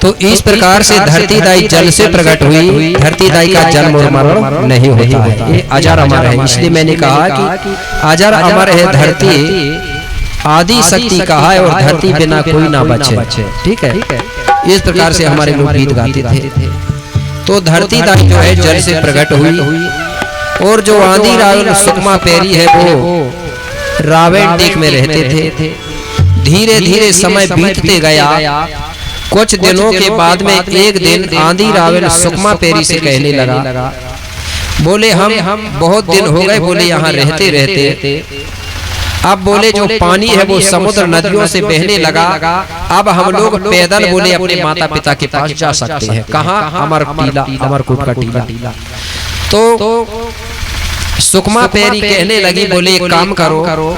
तो इस प्रकार से धरती दाई जल से प्रकट हुई। धरती दाई का जन्म और मरण नहीं होता है, ये अजर अमर है। इसलिए मैंने कहा कि अजर अमर है धरती, आदि शक्ति कहा है, और धरती बिना कोई ना बचे। ठीक है, इस प्रकार से हमारे लोग गीत गाते थे। तो धरती दाई जो है जल से प्रकट हुई, और जो आंधी रावण सुकमा पैरी है वो रावण टेक में रहते थे। धीरे धीरे समय बीतते गया। कुछ दिनों के बाद में एक दिन आंधी रावण सुकमा पैरी से कहने लगा, बोले हम बहुत दिन हो गए बोले यहाँ रहते रहते, अब बोले जो पानी है वो समुद्र नदियों से बहने लगा, अब हम लोग पैदल बोले अपने माता पिता के पास जा सकते हैं। कहाँ? अमरकोट का टीला। तो सुकमा पैरी कहने लगी, बोले एक काम करो,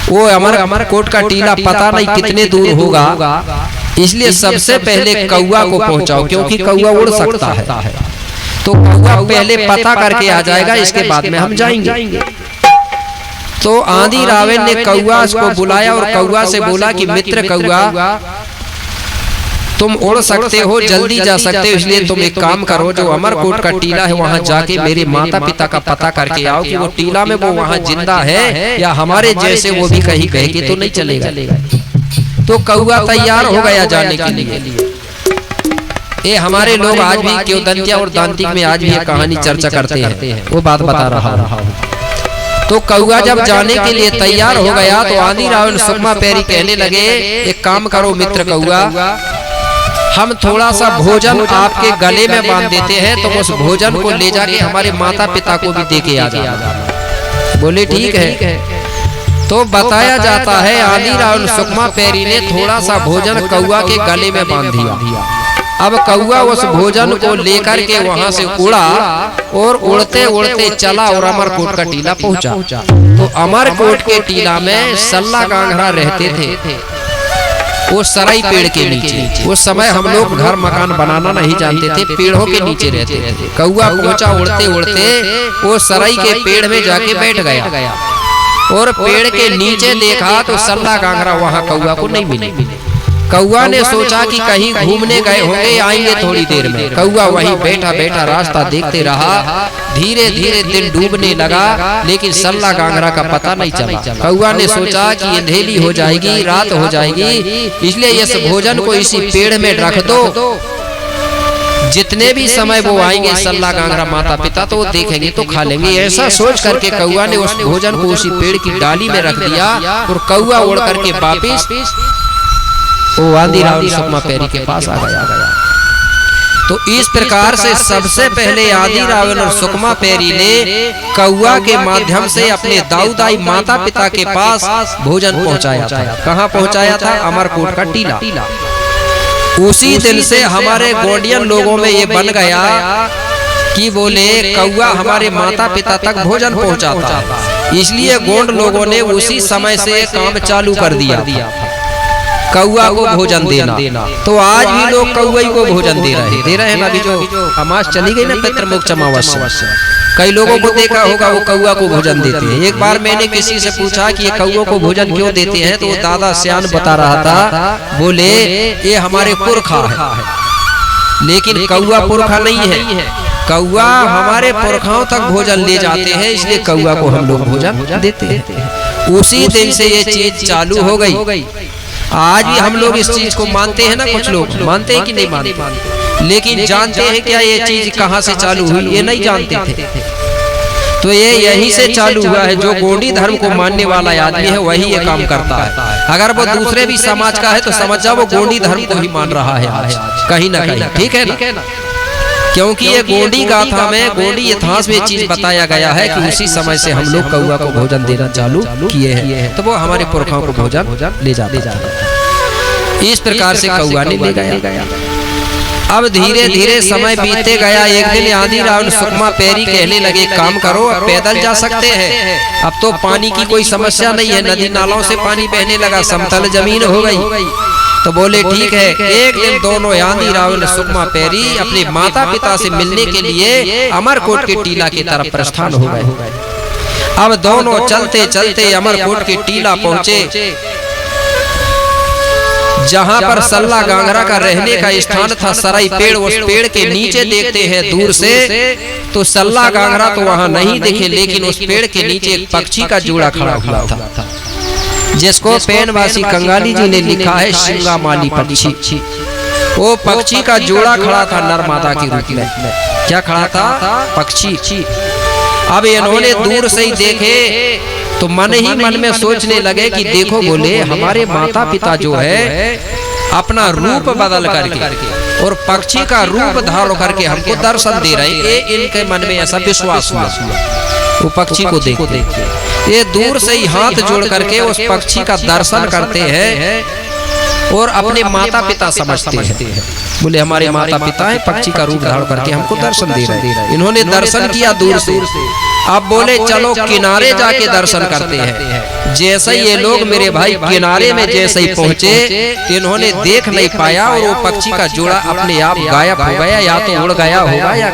वो अमरकोट का टीला पता नहीं कितने दूर होगा, इसलिए सबसे पहले कौआ को पहुंचाओ, क्योंकि कौआ उड़ सकता है। तो कौआ पहले पता करके आ जाएगा, इसके बाद में हम जाएंगे। तो आंधी रावण ने कौआ को बुलाया और कौआ से बोला कि मित्र कौआ, तुम उड़ सकते हो, जल्दी जा सकते हो, इसलिए तुम एक काम करो, जो अमरकोट का टीला है वहां जाके मेरे माता पिता का पता करके आओ कि वो टीला में वो वहां जिंदा है या हमारे जैसे वो भी कहीं कह के तो नहीं चलेगा। तो कौआ तैयार हो गया जाने के लिए। ये हमारे लोग आज भी किंवदंतिया और दांतिक में आज भी ये कहानी चर्चा करते हैं, वो बात बता रहा हूँ। तो कौआ जब जाने के लिए तैयार हो गया तो आंधी रावण सुकमा पैरी कहने लगे, एक काम करो मित्र कौआ, हम थोड़ा सा भोजन आपके गले में बांध देते हैं, तो उस भोजन को ले जाके हमारे माता पिता को भी दे के आ जाना। बोले ठीक है। तो बताया जाता है आंधी रावण सुकमा पैरी ने थोड़ा सा भोजन कौआ के गले में बांध दिया। अब कौआ उस भोजन को लेकर के वहां से उड़ा और उड़ते उड़ते चला और अमरकोट का टीला पहुंचा। तो अमरकोट के टीला में सल्ला गांगरा रहते थे, वो सराई पेड़ के नीचे। उस समय हम लोग घर मकान बनाना नहीं जानते थे, पेड़ों के नीचे रहते थे। कौआ पहुंचा उड़ते उड़ते, वो सराई के पेड़ में जाके बैठ गया और पेड़ के नीचे देखा तो सल्ला गांगरा वहां कौआ को नहीं मिली। कौआ ने सोचा कि कहीं घूमने गए होंगे, आएंगे थोड़ी देर में। कौआ वहीं बैठा बैठा रास्ता देखते रहा। धीरे धीरे दिन डूबने लगा, लेकिन सल्ला गांगरा का पता नहीं चला। कौआ ने सोचा कि अंधेरी हो जाएगी, रात हो जाएगी, इसलिए इस भोजन को इसी पेड़ में रख दो, जितने भी समय वो आएंगे सल्ला गांगरा माता पिता तो वो देखेंगे तो खा लेंगे। ऐसा सोच करके कौआ ने उस भोजन को उसी पेड़ की डाली में रख दिया और कौआ उड़ करके वापिस वो आंधी रावण सुकमा पैरी के पास आ गया। तो इस प्रकार से सबसे पहले आंधी रावण और सुकमा पैरी ने कौआ के माध्यम से अपने दाऊदाई माता पिता के पास भोजन पहुंचाया था। कहाँ पहुंचाया था? अमरकोट का टीला। उसी दिन से हमारे गोंडियन लोगों में ये बन गया कि बोले कौआ हमारे माता पिता तक भोजन पहुंचाता, इसलिए गोंड लोगों ने उसी समय से काम चालू कर दिया कौआ को भोजन देना। तो आज भी लोग कौआ को भोजन दे रहे हैं। अभी जो अमास चली गई ना पितृमोक्ष अमावस्या, कई लोगों को देखा होगा वो कौआ को भोजन देते हैं। एक बार मैंने किसी से पूछा कि ये कौआ को भोजन क्यों देते हैं, तो वो दादा सियान बता रहा था, बोले ये हमारे पुरखा है, लेकिन कौआ पुरखा नहीं है। कौआ हमारे पुरखाओं तक भोजन ले जाते हैं, इसलिए कौआ को हम लोग भोजन देते हैं। उसी दिन से ये चीज चालू हो गई। आज भी हम लोग इस चीज को मानते हैं ना, कुछ लोग मानते हैं कि नहीं मानते, लेकिन जानते हैं क्या ये चीज कहाँ से चालू हुई? ये नहीं जानते थे। तो ये यहीं से चालू हुआ है। जो गोंडी धर्म को मानने वाला आदमी है वही ये काम करता है। अगर वो दूसरे भी समाज का है तो समझ जाओ वो गोंडी धर्म को ही मान रहा है आज कहीं ना कहीं। ठीक है ना? क्योंकि ये गोंडी गाथा में, गोंडी इतिहास में चीज बताया गया है कि उसी समय से हम लोग कौआ को भोजन देना चालू किए हैं, तो वो हमारे पुरखाओं को भोजन ले जाता। इस प्रकार से कौआ ने ले गया। अब धीरे धीरे समय बीतते गया। एक दिन आंधी रावण सुकमा पैरी कहने लगे, काम करो अब पैदल जा सकते हैं, अब तो पानी की कोई समस्या नहीं है, नदी नालों से पानी बहने लगा, समतल जमीन हो गई। तो बोले ठीक है। एक दिन दोनों आंधी रावण सुकमा पैरी अपने माता पिता से मिलने के लिए अमरकोट के टीला की तरफ प्रस्थान हो गए। अब दोनों चलते चलते अमरकोट के टीला पहुंचे। जहाँ पर सल्ला गांगरा का रहने का स्थान था, सराई पेड़, उस पेड़ के नीचे देखते हैं दूर से तो सल्ला गांगरा तो वहाँ नहीं दिखे, लेकिन उस पेड़ के नीचे एक पक्षी का जोड़ा खड़ा हुआ था, जिसको पेनवासी कंगाली जी ने लिखा है शिंगामाली पक्षी। वो पक्षी का जोड़ा खड़ा था नर मादा के रूप में। क्या खड़ा था? पक्षी। अब इन्होंने दूर से ही देखे तो मन ही मन में सोचने लगे कि देखो, बोले हमारे माता पिता जो है अपना रूप बदल करके और पक्षी का रूप धारण करके हमको दर्शन दे रहे हैं। इनके मन में ऐसा विश्वास हुआ। वो पक्षी को देख ये दूर से ही हाथ जोड़ करके उस पक्षी का दर्शन करते हैं और अपने माता पिता समझते हैं। बोले हमारे माता पिता है, पक्षी का रूप धारण करके हमको दर्शन दे रहे हैं। इन्होंने दर्शन किया दूर से। अब बोले चलो किनारे जाके दर्शन करते हैं। जैसे ये लोग मेरे भाई किनारे में जैसे ही पहुंचे, इन्होंने देख नहीं पाया और वो पक्षी का जोड़ा अपने आप गायब हो गया, या तो उड़ गया होगा या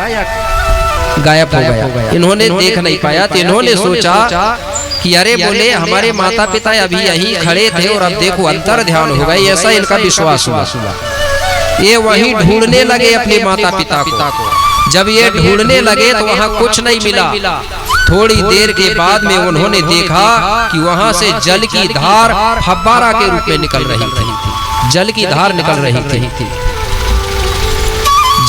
गायब हो गया। इन्होंने देख नहीं पाया तो इन्होंने सोचा कि अरे बोले हमारे माता पिता अभी यहीं खड़े थे और अब देखो अंतर ध्यान हो गए, ऐसा इनका विश्वास हुआ। ये वहीं ढूंढने लगे अपने माता पिता को। जब ये ढूंढने लगे तो वहाँ कुछ नहीं मिला। थोड़ी देर के बाद में उन्होंने देखा कि वहाँ से जल की धार फव्वारा के रूप में निकल रही थी। जल की धार निकल रही थी।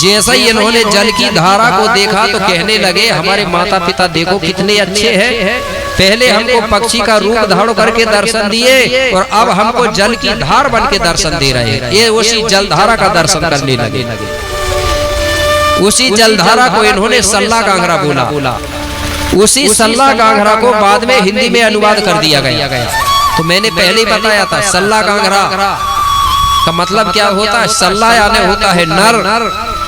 जैसे ही इन्होंने जल की धारा को देखा तो कहने लगे हमारे माता पिता देखो कितने अच्छे हैं, पहले हमको पक्षी का रूप धारण करके दर्शन दिए और अब हमको जल की धार बन के दर्शन दे रहे हैं। ये उसी जलधारा का दर्शन करने लगे। उसी जलधारा को इन्होंने सल्ला गांगरा बोला। उसी सल्ला गांगरा को बाद में हिंदी में अनुवाद कर दिया गया। तो मैंने पहले ही बताया था सल्ला गांगरा का मतलब क्या होता है। सल्ला यानी होता है नर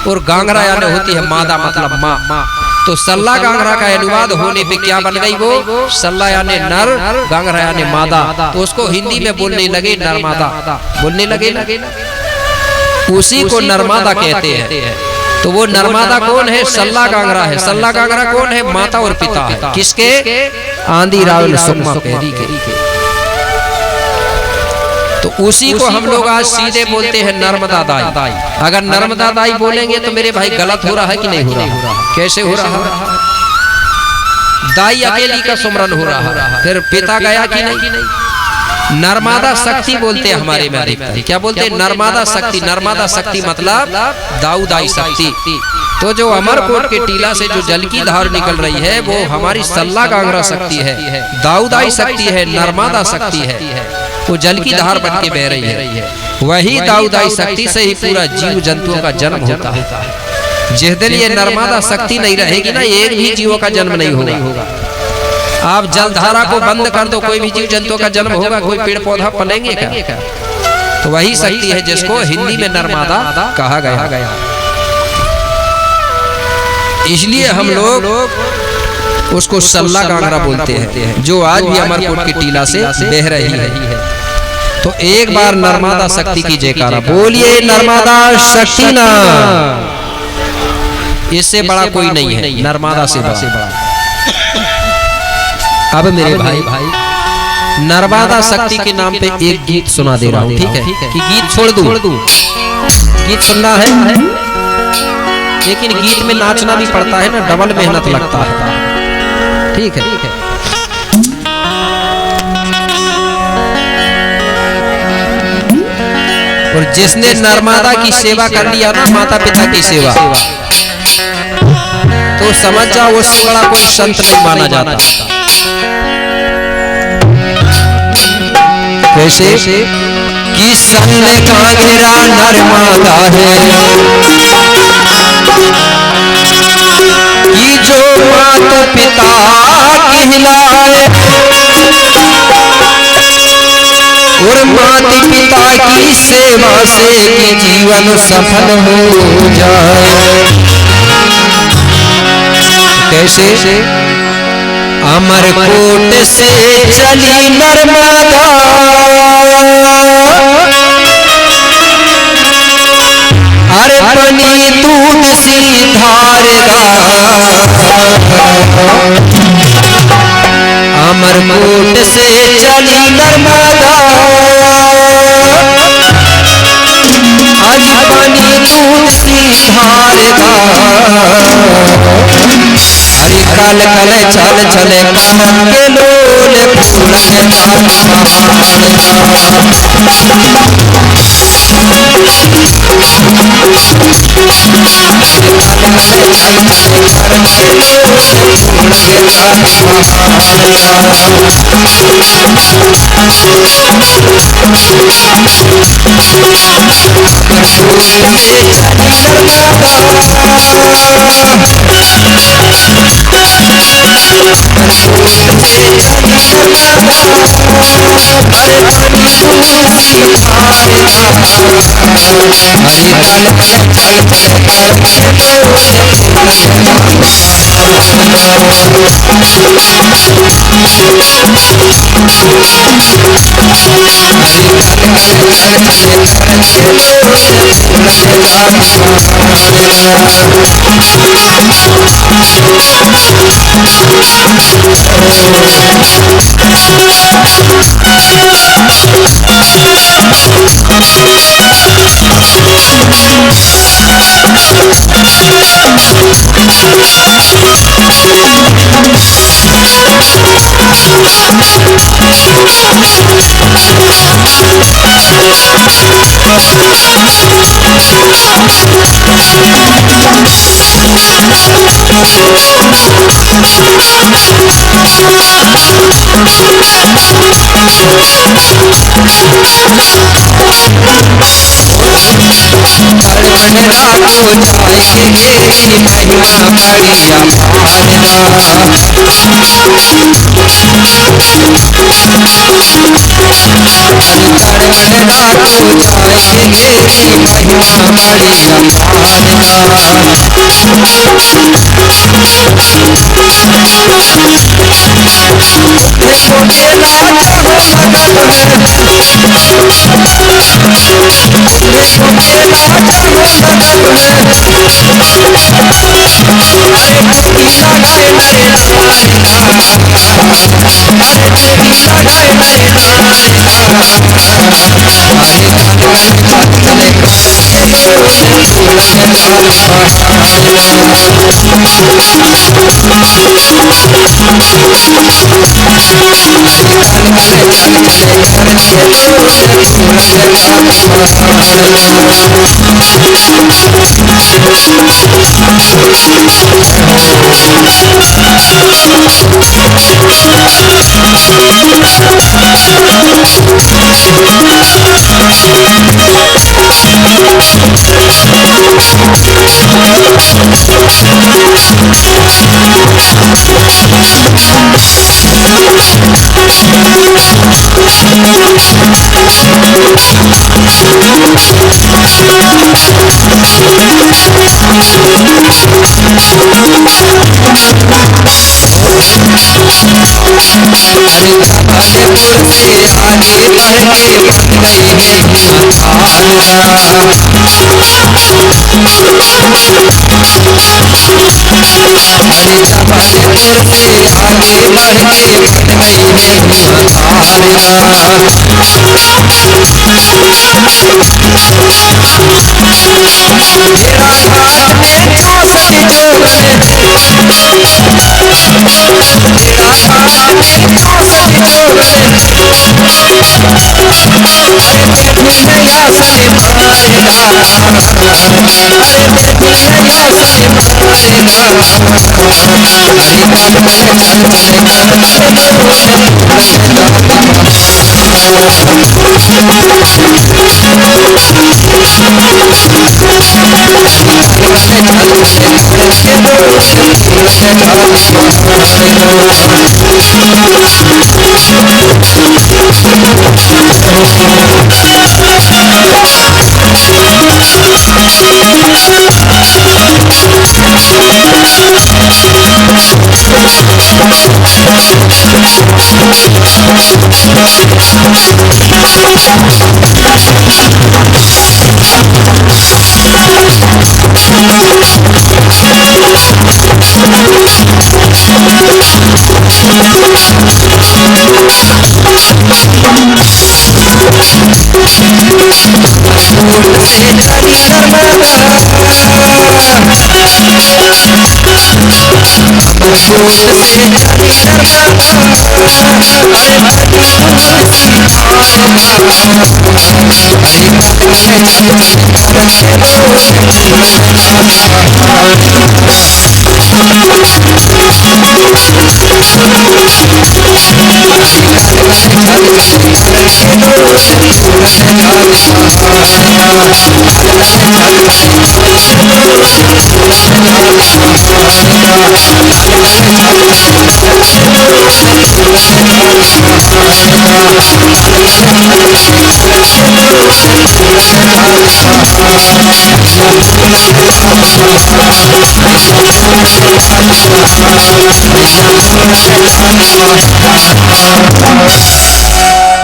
और गांगरा यानी होती है मादा, मतलब माँ। तो सल्ला गांगरा का अनुवाद होने पे क्या बन गई वो? सल्ला यानी नर, गांगरा यानी मादा। तो उसको हिंदी में बोलने लगे नरमादा, बोलने लगे। उसी को नरमादा कहते हैं। तो वो नरमादा कौन है? सल्ला गांगरा है। सल्ला गांगरा कौन है? माता और पिता है। किसके? आंधी रावल सुकमा पैरी के। तो उसी को हम लोग आज सीधे बोलते हैं नर्मदा दाई। अगर नर्मदा दाई बोलेंगे तो मेरे भाई गलत हो रहा है कि नहीं हो रहा? कैसे हो रहा है? दाई अकेली का सुमरन हो रहा है, फिर पिता गया कि नहीं? नर्मदा शक्ति बोलते हैं हमारे में अधिकतर। क्या बोलते हैं? नर्मदा शक्ति। नर्मदा शक्ति मतलब दाऊदाई शक्ति। तो जो अमरकोट के टीला से जो जल की धार निकल रही है वो हमारी सल्ला गांगरा शक्ति है, दाऊदाई शक्ति है, नर्मदा शक्ति है। वो जल की धार बन के बह रही है। वही दाऊदाई शक्ति से ही पूरा जीव जंतुओं का जन्म होता है। जिस दिन ये नर्मदा शक्ति नहीं रहेगी ना, एक भी जीवों का जन्म नहीं होगा। आप जलधारा को बंद कर दो, कोई भी जीव जंतुओं का जन्म होगा? कोई पेड़ पौधा पलेंगे क्या? तो वही शक्ति है जिसको हिंदी में नर्मदा कहा गया। इसलिए हम लोग उसको सल्ला गांगरा बोलते हैं, जो आज भी अमरकोट की टीला से बह रही है। तो एक बार नर्मदा शक्ति की जयकारा बोलिए, नर्मदा शक्ति ना। इससे बड़ा कोई नहीं है, नर्मदा से बड़ा। अब मेरे भाई नर्मदा शक्ति के नाम पे एक गीत सुना दे रहा हूँ, ठीक है? कि गीत छोड़ दूं? गीत सुनना है, लेकिन गीत में नाचना भी पड़ता है ना, डबल मेहनत लगता है, ठीक है? और जिसने नर्मदा की सेवा कर लिया ना, माता पिता की सेवा, तो समझ जाओ उससे बड़ा कोई संत नहीं माना जाता। कैसे? कि संग कांगरा नर्मदा है, कि जो माता पिता कहलाए और माता पिता की सेवा से कि जीवन सफल हो जाए। कैसे? अमरकोट से चली नर्मदा, अरे बनी दूध सी धारदार। अमरकोट से चली नर्मदा, पानी पानी दूध सिंहारदा अरे काल काल चल चले कामन के लोले फूल के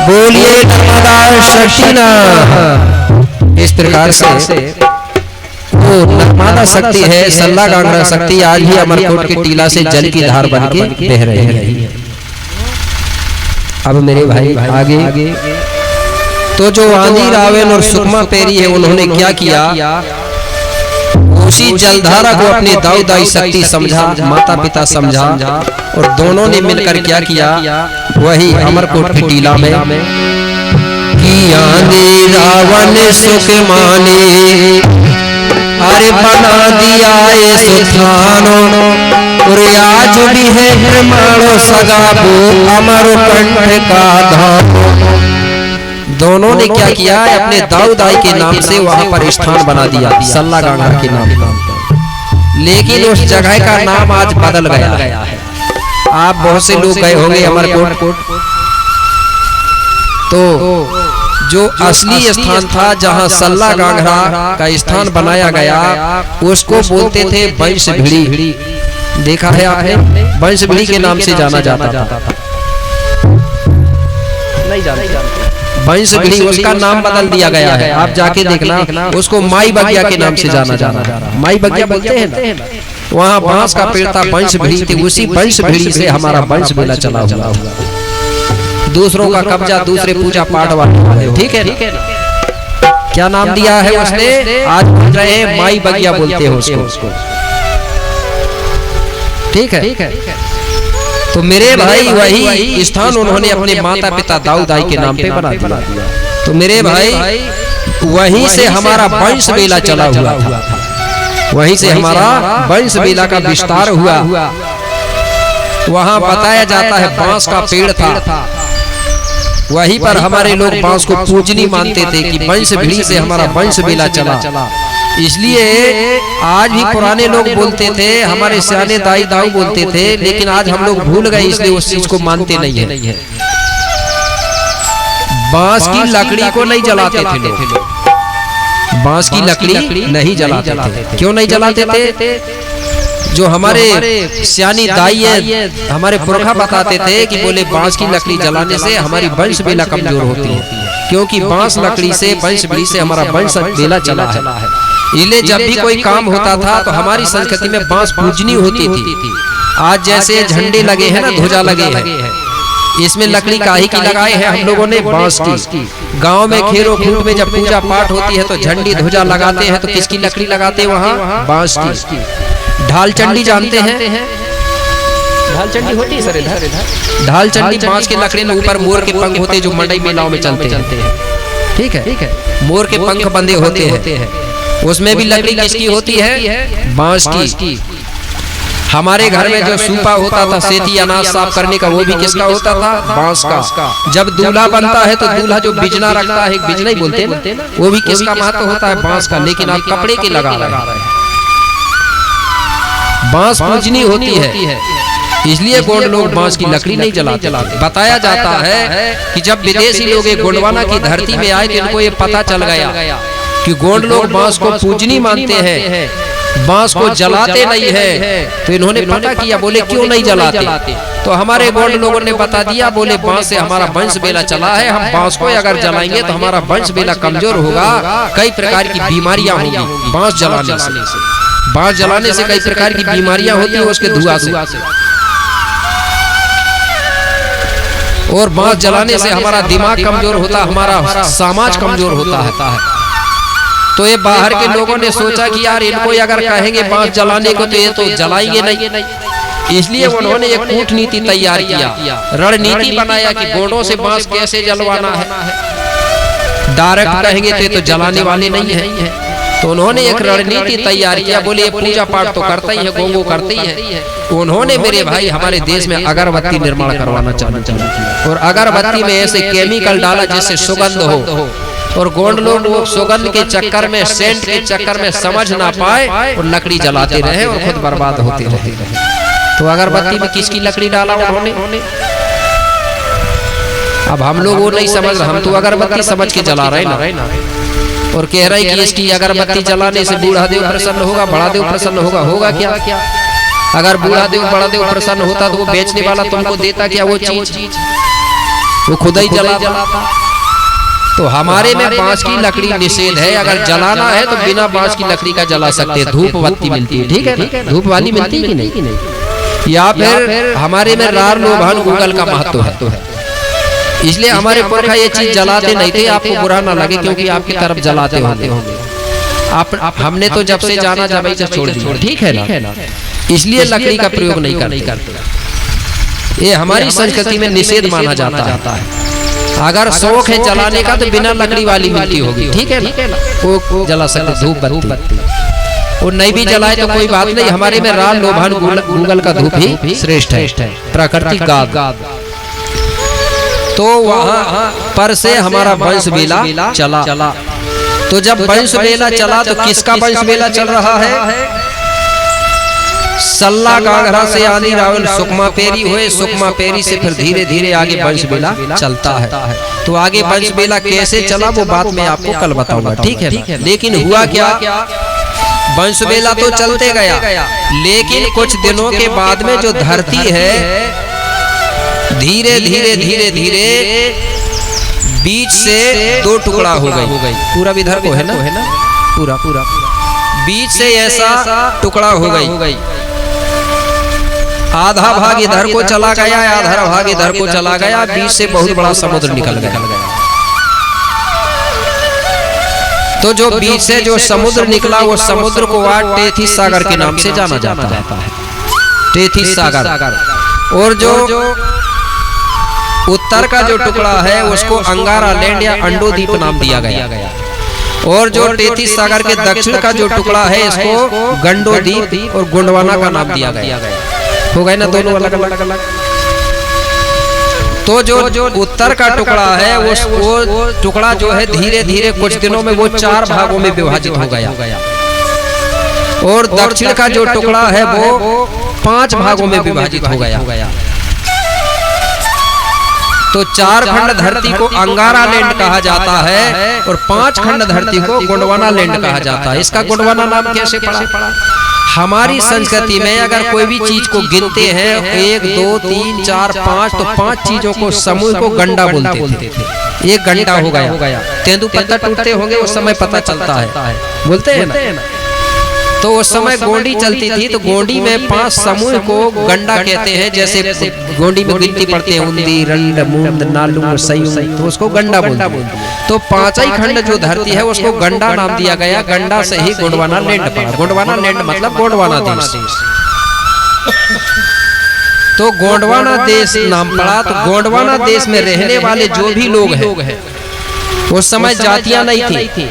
बोलिए नर्मदा शक्तिना। इस प्रकार से वो नर्मदा शक्ति है, सल्ला गांगरा शक्ति आज भी अमरकोट के टीला से जल की धार बन के बह रहे हैं। अब मेरे भाई आगे तो जो आंधी रावण और सुकमा पेरी है, उन्होंने क्या किया, उसी जलधारा को अपने दाऊदाई शक्ति समझा, माता पिता समझा, और दोनों ने मिलकर क्या किया, वही अमरकोट की टीला में कि आंधी रावण सुख माने, अरे बना दिया ये सुथानो, और आज भी है प्रमाणो सगाबो अमरकंठ का धाम। दोनों ने क्या किया, अपने दाऊदाई के नाम से वहां पर स्थान बना दिया, सल्ला गांगरा के नाम पर। लेकिन उस जगह का नाम आज बदल गया है। आप बहुत से लोग गए होंगे अमरकोट, तो जो असली स्थान था जहां सल्ला गांगरा का स्थान बनाया गया, उसको बोलते थे बंशभिड़ी। देखा है आपने, बंशभिड़ी के नाम से जाना जाता था। नहीं जानते, बंशभिड़ी उसका नाम बदल दिया गया है। आप जाके देखना, उसको माई बगिया के नाम से जाना जा रहा है। माई बगिया बोलते हैं ना, वहाँ बांस का पेड़ था, बंशभिड़ी थी, उसी बंशभिड़ी से हमारा वंश मेला चला हुआ। दूसरों का कब्जा, दूसरे पूजा पाठ वाले, ठीक है ना। क्या नाम दिया है उसने, आज बोल रहे हैं माई बगिया बोलते हैं उसको, ठीक है। तो मेरे भाई वही स्थान उन्होंने अपने माता पिता दाऊदाई के नाम पे बना दिया। तो मेरे भाई वहीं से हमारा वंश मेला चला हुआ था, वहीं से हमारा वंश मेला का विस्तार हुआ। वहां बताया जाता है बांस का पेड़ था, वहीं पर हमारे लोग बांस को पूजनी मानते थे कि बंशभिड़ी से हमारा वंश मेला चला। इसलिए आज भी पुराने लोग बोलते थे, हमारे सियाने दाई दाऊ बोलते थे, लेकिन आज हम लोग भूल गए, इसलिए उस चीज को मानते नहीं है। बांस की लकड़ी को नहीं जलाते थे लोग, बांस की लकड़ी नहीं जलाते थे। क्यों नहीं जलाते थे? जो हमारे सियानी दाई है, हमारे पुरखा बताते थे कि बोले बांस की लकड़ी जलाने से हमारी वंश बेला कमजोर होती है, क्योंकि बांस लकड़ी से, वंश बेली से हमारा वंश बेला चला है। इसलिए जब भी कोई काम होता था तो हमारी संस्कृति में बांस पूजनी होती थी। आज जैसे झंडे लगे हैं ना, ध्वजा लगे हैं, इसमें लकड़ी काहे की लगाए हैं हम लोगों ने, बांस की। गांव में खेरों खूंट में जब पूजा पाठ होती है तो झंडी ध्वजा लगाते हैं, तो किसकी लकड़ी लगाते हैं वहाँ, बांस की। ढाल चंडी जानते हैं, ढाल चंडी होती है सर इधर, ढाल चंडी बांस के लकड़ी में ऊपर मोर के पंख होते जो मंडई मेलाओं में चलते हैं, ठीक है। मोर के पंख बंधे होते हैं, उसमें भी लकड़ी किसकी होती है, बांस की। हमारे घर में जो सूपा होता था सेती अनाज साफ करने का, वो भी किसका होता था, बांस का। जब दूल्हा बनता है तो दूल्हा जो बिजना रखता है, बिजना ही बोलते हैं, वो भी किसका महत्व होता है, बांस का। लेकिन आप कपड़े के लगा रहे हैं, बांस पूजनी होती है, इसलिए गोंड लोग बांस की लकड़ी नहीं जलाते। बताया जाता है कि जब विदेशी लोग गोंडवाना की धरती में आए तो इनको ये पता चल गया कि गोंड लोग बांस को पूजनी मानते हैं, बांस को जलाते नहीं है। तो इन्होंने पता किया, बोले क्यों नहीं जलाते? तो हमारे गोंड लोगों ने बता दिया, बोले बांस से हमारा वंश बेला चला है, हम बांस को अगर जलाएंगे तो हमारा वंश बेला कमजोर होगा, कई प्रकार की बीमारियां होंगी बांस जलाने से। बांस जलाने से कई प्रकार की बीमारियां होती है उसके धुआं से, और बांस जलाने से हमारा दिमाग कमजोर होता, हमारा समाज कमजोर होता है। तो ये बाहर के लोगों ने सोचा कि यार इनको अगर कहेंगे बांस जलाने को तो ये तो जलाएंगे नहीं, इसलिए उन्होंने एक कूटनीति तैयार किया, रणनीति बनाया कि गोंडों से बांस कैसे जलवाना है। डायरेक्ट कहेंगे तो ये तो जलाने वाले नहीं है, तो उन्होंने एक रणनीति तैयार किया। बोले ये पूजा पाठ तो करता ही है, गोंगो करते ही है। उन्होंने मेरे भाई हमारे देश में अगरबत्ती निर्माण करवाना चालू किया, और अगरबत्ती में ऐसे केमिकल डाला जिससे सुगंध हो, और गोंड लोग वो सुगंध के चक्कर में, सेंट के चक्कर में समझ ना पाए और लकड़ी जलाते रहे और खुद बर्बाद होते रहे। तो अगरबत्ती में किसकी लकड़ी डाला उन्होंने? अब हम लोग वो नहीं समझ रहे, हम तो अगरबत्ती समझ के जला रहे ना, और कह रहे कि इसकी अगरबत्ती जलाने से बूढ़ा देव प्रसन्न होगा, बड़ा देव प्रसन्न होगा। होगा क्या? अगर बूढ़ा देव बड़ा देव प्रसन्न होता तो वो बेचने वाला तुमको देता क्या वो चीज? वो खुद ही जलाता। तो हमारे में बांस की लकड़ी निषेध है, अगर जलाना है तो बिना बांस की लकड़ी का जला सकते हैं। धूप बत्ती मिलती है, ठीक है ना? धूप वाली मिलती है कि नहीं? या फिर हमारे में रार लोभान गूगल का महत्व है, इसलिए हमारे पुरखा ये चीज जलाते नहीं थे। आपको बुरा ना लगे क्योंकि आपकी तरफ जलाते होंगे। हमने तो जब से जाना जब से छोड़ दिया, ठीक है ना? इसलिए लकड़ी का प्रयोग नहीं करते। ये हमारी संस्कृति में निषेध माना जाता है। अगर शौक है जलाने का तो बिना लकड़ी वाली मिलती होगी, ठीक है ना? वो जला सकते, धूप बत्ती। वो नहीं भी जलाए तो कोई बात नहीं, हमारे में राल लोभान गूगल का धूप ही श्रेष्ठ है, प्राकृतिक गाद। तो वहां पर से हमारा वंश बेला चला। तो जब वंश बेला चला तो किसका वंश बेला चल रहा है? सल्ला गाघरा से आदि रावल सुकमा पेरी हुए, सुकमा पेरी से फिर धीरे धीरे आगे वंश बेला चलता है। तो आगे वंश बेला कैसे चला वो बात मैं आपको कल बताऊंगा, ठीक है? लेकिन हुआ क्या, वंश बेला तो चलते गया, लेकिन कुछ दिनों के बाद में जो धरती है धीरे धीरे बीच से दो टुकड़ा हो गई। पूरा विदर्भ को है ना, पूरा बीच से ऐसा टुकड़ा हो गई। आधा भाग इधर को चला गया, आधा भाग इधर को चला गया, बीच से बहुत बड़ा समुद्र निकल गया। तो जो बीच से जो समुद्र निकला वो समुद्र को आज टेथिस सागर के नाम से जाना जाता है, टेथिस सागर। और जो उत्तर का जो टुकड़ा है उसको अंगारा लैंड या अंडोदीप नाम दिया गया, और जो टेथिस सागर के दक्षिण का जो टुकड़ा है इसको गंडोदीप और गोंडवाना का नाम दिया गया। हो गए ना दोनों अलग अलग। तो जो उत्तर का टुकड़ा है वो टुकड़ा जो है धीरे धीरे कुछ दिनों में वो 4 भागों में विभाजित हो गया, और दक्षिण का जो टुकड़ा है वो 5 भागों में विभाजित हो गया। तो 4 खंड धरती को अंगारा लैंड कहा जाता है, और 5 खंड धरती को गोंडवाना लैंड कहा जाता है। इसका गोंडवाना नाम कैसे पड़ा? हमारी संस्कृति में अगर कोई भी चीज को गिनते हैं 1 2 3 4 5, तो 5 चीजों को समूह को गंडा बोलते थे। एक गंडा हो गया, तेंदु पत्ता टूटते होंगे उस समय पता चलता है, बोलते हैं ना। तो उस समय गोंडी चलती थी, तो गोंडी में 5 समूह को गंडा कहते हैं। जैसे गोंडी में गिनती पड़ते हैं उन्दी, रंड, मूंद, नालू, सयूं, तो उसको गंडा बोलते हैं। तो 5 ही खंड जो धरती है उसको गंडा नाम दिया गया। गंडा से ही गोंडवाना लैंड पड़ा। गोंडवाना लैंड मतलब गोंडवाना देश। तो गोंडवाना देश नाम पड़ा। तो गोंडवाना देश में रहने वाले जो भी लोग हैं, उस समय जातियां नहीं थी,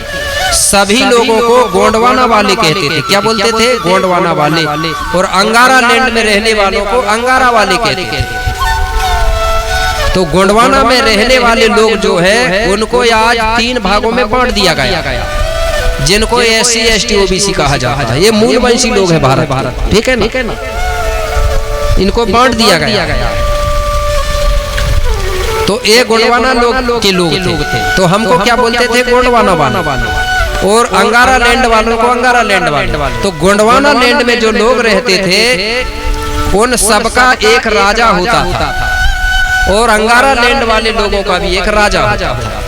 सभी लोगों को गोंडवाना वाले कहते थे। क्या बोलते थे? गोंडवाना वाले। और अंगारा लैंड में रहने वालों को अंगारा वाले कहते थे। तो गोंडवाना में रहने वाले लोग जो है उनको आज 3 भागों में बांट दिया गया, जिनको SC ST OBC कहा जाता है। ये मूलवंशी लोग हैं भारत, ठीक है ना? इनको बांट दिया गया। तो ये गोंडवाना लोग के लोग थे। तो हमको क्या बोलते थे? गोंडवाना वाले। और अंगारा लैंड वालों को अंगारा लैंड वाले। तो गोंडवाना लैंड में जो लोग रहते थे उन सबका एक राजा होता था, और अंगारा लैंड वाले लोगों का भी एक राजा होता था।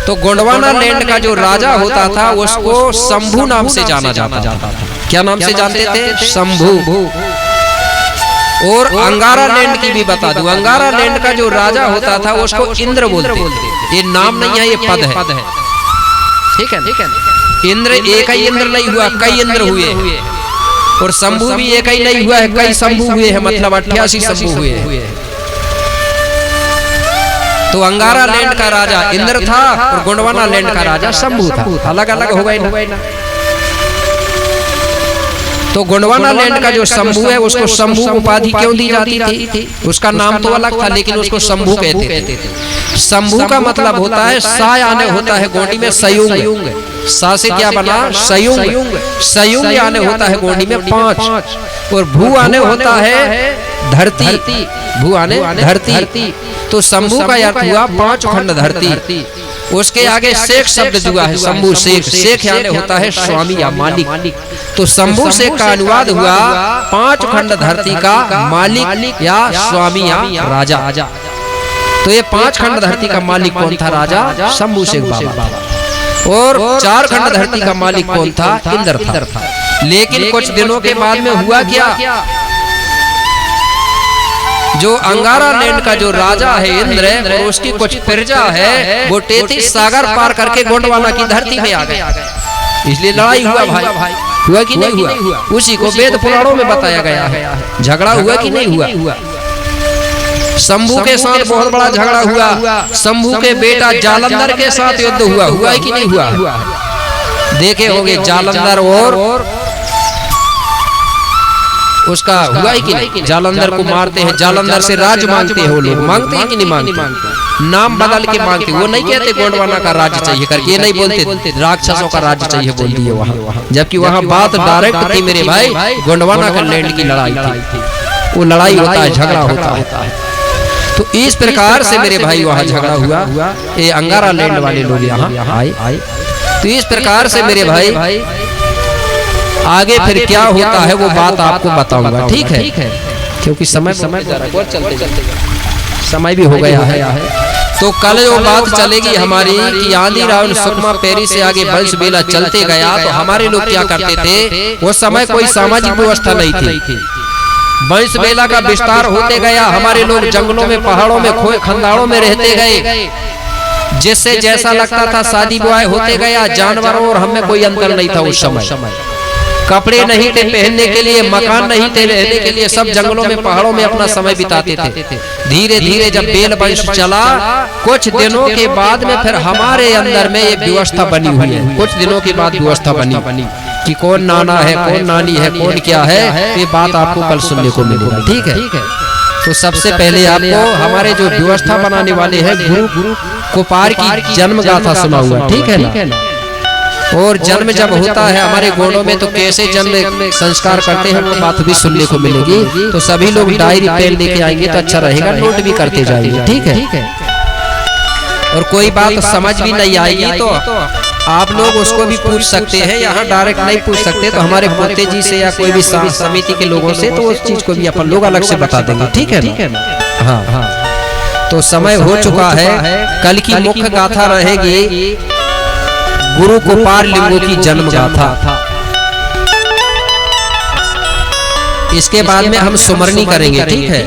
तो गोंडवाना लैंड का जो राजा होता था उसको शंभू नाम से जाना जाता था। क्या नाम से जानते थे? शंभू। और अंगारा लैंड की भी बता दूं, अंगारा लैंड का जो राजा होता था उसको इंद्र बोलते थे। ये नाम नहीं है, ये पद है, ठीक है। इंद्र एक ही इंद्र नहीं हुआ, कई इंद्र हुए। और शंभु भी एक ही नहीं हुआ है, कई शंभु हुए हैं, मतलब 88 शंभु हुए हैं। तो अंगारा लैंड का राजा इंद्र था और गोंडवाना लैंड का राजा शंभु था, अलग अलग हो गए ना। तो गोंडवाना लैंड का जो शंभु है उसको शंभु उपाधि क्यों दी जाती थी? उसका नाम तो अलग था लेकिन उसको शंभु कहते थे। शंभु का मतलब होता है सा यानी होता है गोंडी में संयुग, सा से क्या बना संयुग, संयुग यानी होता है गोंडी में 5, और भू आने होता है धरती, भू आने धरती। तो शंभु का अर्थ हुआ 5 खंड धरती। उसके आगे शेख शब्द जुआ है, शंभु शेख, शेख यानी होता है स्वामी या मालिक। तो शंभु शेख का अनुवाद हुआ 5 खंड धरती का मालिक या स्वामी या राजा। तो ये 5 खंड धरती का मालिक कौन था? राजा शंभु शेख बाबा। और 4 खंड धरती का मालिक कौन था? इंद्र था। लेकिन कुछ दिनों के बाद में हुआ क्या, जो अंगारा लैंड का जो राजा है इंद्र, और उसकी कुछ प्रजा है, वो 33 सागर पार करके गोंडवाना की धरती में आ गए। इसलिए लड़ाई हुआ भाई, हुआ कि नहीं हुआ? उसी को वेद पुराणों में बताया गया है। झगड़ा हुआ कि नहीं हुआ? शंभु के साथ बहुत बड़ा झगड़ा हुआ। शंभु के बेटा जालंधर के साथ युद्ध हुआ है कि नहीं हुआ? देखे होंगे जालंधर और उसका हुआ है कि नहीं? जालंधर को मारते हैं, जालंधर से राज मांगते हैं वो लोग, मांगते हैं कि नहीं मांगते? नाम बदल के मांगते। वो नहीं कहते गोंडवाना का राज्य चाहिए करके, ये नहीं बोलते राक्षसों का राज्य चाहिए बोलती है वहाँ। जबकि वहाँ बात डायरेक्ट थी मेरे भाई, गोंडवाना का लैंड की लड़ाई थी। वो लड़ाई होता है, झगड़ा होता है। तो इस प्रकार से मेरे भाई वहाँ झगड़ा हुआ। ये अंगारा लैंड वाले लोग यहाँ आए। तो इस प्रकार से मेरे भाई आगे फिर क्या होता है वो बात आपको बताऊंगा, ठीक है? क्योंकि समय भी हो गया है। तो कल जो बात चलेगी हमारी कि आंधी रावण सुकमा पेरी से आगे वंश बेला चलते गया, तो हमारे लोग क्या करते थे? वो समय कोई सामाजिक व्यवस्था नहीं थी। वंश बेला का विस्तार होते गया, हमारे लोग जंगलों में, पहाड़ों में, खंडारों में रहते गए। जिससे जैसा लगता था शादी विवाह होते गया। जानवरों और हमें कोई अंतर नहीं था उस समय। कपड़े नहीं थे पहनने के लिए, मकान नहीं थे रहने के लिए, सब जंगलों में, पहाड़ों में अपना समय बिताते थे। धीरे धीरे जब बेल वंश चला, कुछ दिनों के बाद में फिर हमारे अंदर में एक व्यवस्था बनी हुई है। कुछ दिनों के बाद व्यवस्था बनी कि कौन नाना है, कौन नानी है, कौन क्या है, ये बात आपको कल सुनने को मिलेगा, ठीक है? तो सबसे पहले आपको हमारे जो व्यवस्था बनाने वाले हैं गुरु कुपार की जन्म गाथा सुना हुआ, ठीक है ना? और जन्म जब होता है हमारे गोंडों में, तो कैसे जन्म संस्कार करते हैं वो बात भी सुनने को मिलेगी। तो सभी लोग डायरी पेन लेके आएंगे तो अच्छा रहेगा, नोट भी करते जाएंगे, ठीक है? और कोई बात समझ भी नहीं आएगी तो आप लोग उसको भी पूछ सकते हैं। यहाँ डायरेक्ट नहीं पूछ सकते तो हमारे पोते जी से या कोई भी समिति के लोगों से, तो उस चीज को भी अपन लोग अलग से बता देंगे, ठीक है ना? हाँ। तो समय हो चुका है। कल की मुख्य गाथा रहेगी गुरु कुपार लिंगों की जन्म गाथा। इसके बाद में हम सुमरनी करेंगे, ठीक है?